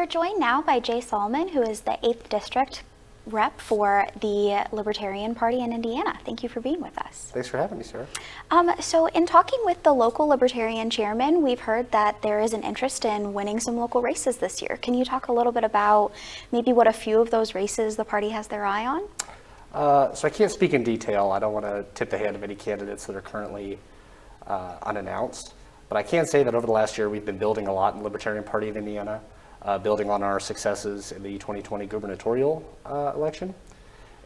We're joined now by Jay Sollman, who is the 8th District rep for the Libertarian Party in Indiana. Thank you for being with us. Thanks for having me, Sarah. So in talking with the local Libertarian chairman, we've heard that there is an interest in winning some local races this year. Can you talk a little bit about maybe what a few of those races the party has their eye on? So I can't speak in detail. I don't want to tip the hand of any candidates that are currently unannounced. But I can say that over the last year, we've been building a lot in the Libertarian Party of Indiana, building on our successes in the 2020 gubernatorial election.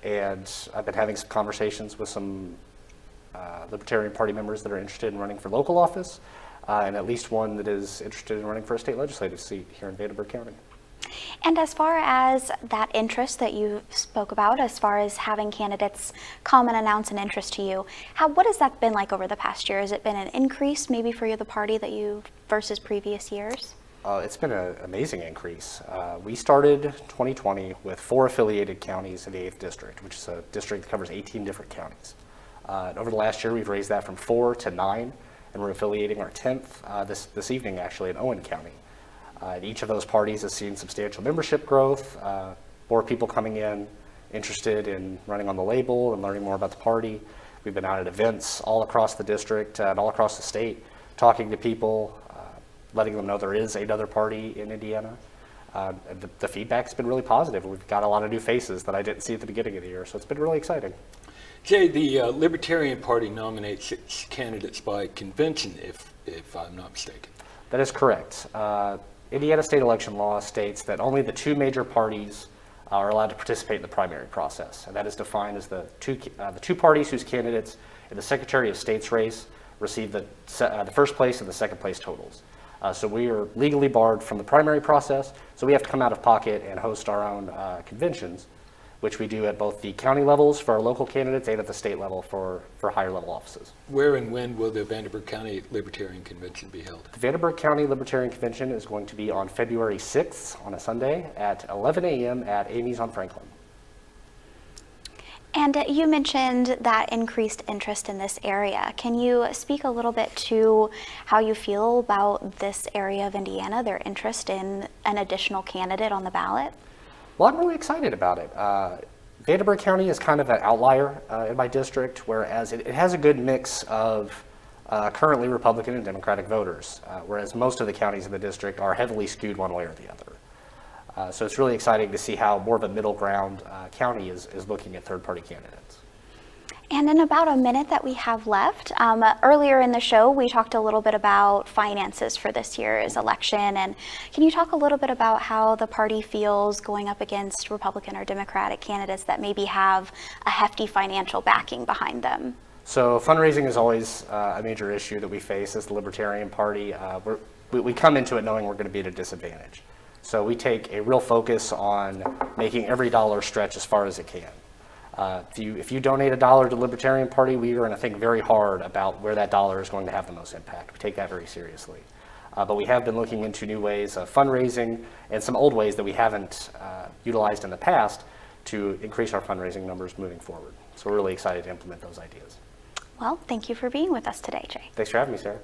And I've been having some conversations with some Libertarian Party members that are interested in running for local office, and at least one that is interested in running for a state legislative seat here in Vanderburgh County. And as far as that interest that you spoke about, as far as having candidates come and announce an interest to you, what has that been like over the past year? Has it been an increase maybe for the party that you versus previous years? It's been an amazing increase. We started 2020 with 4 affiliated counties in the 8th District, which is a district that covers 18 different counties. And over the last year, we've raised that from 4 to 9, and we're affiliating our 10th this evening, actually, in Owen County. And each of those parties has seen substantial membership growth, more people coming in interested in running on the label and learning more about the party. We've been out at events all across the district and all across the state, talking to people, letting them know there is another party in Indiana. The feedback's been really positive. We've got a lot of new faces that I didn't see at the beginning of the year, so it's been really exciting. Jay, the Libertarian Party nominates its candidates by convention, if I'm not mistaken. That is correct. Indiana state election law states that only the 2 major parties are allowed to participate in the primary process, and that is defined as the two parties whose candidates in the Secretary of State's race receive the first place and the second place totals. So we are legally barred from the primary process, so we have to come out of pocket and host our own conventions, which we do at both the county levels for our local candidates and at the state level for higher level offices. Where and when will the Vanderburgh County Libertarian Convention be held? The Vanderburgh County Libertarian Convention is going to be on February 6th on a Sunday at 11 a.m. at Amy's on Franklin. And you mentioned that increased interest in this area. Can you speak a little bit to how you feel about this area of Indiana, their interest in an additional candidate on the ballot? Well, I'm really excited about it. Vanderburgh County is kind of an outlier in my district, whereas it has a good mix of currently Republican and Democratic voters, whereas most of the counties in the district are heavily skewed one way or the other. So it's really exciting to see how more of a middle ground county is looking at third-party candidates. And in about a minute that we have left, earlier in the show, we talked a little bit about finances for this year's election. And can you talk a little bit about how the party feels going up against Republican or Democratic candidates that maybe have a hefty financial backing behind them? So fundraising is always a major issue that we face as the Libertarian Party. We come into it knowing we're going to be at a disadvantage. So we take a real focus on making every dollar stretch as far as it can. If you donate $1 to the Libertarian Party, we are going to think very hard about where that dollar is going to have the most impact. We take that very seriously. But we have been looking into new ways of fundraising and some old ways that we haven't utilized in the past to increase our fundraising numbers moving forward. So we're really excited to implement those ideas. Well, thank you for being with us today, Jay. Thanks for having me, Sarah.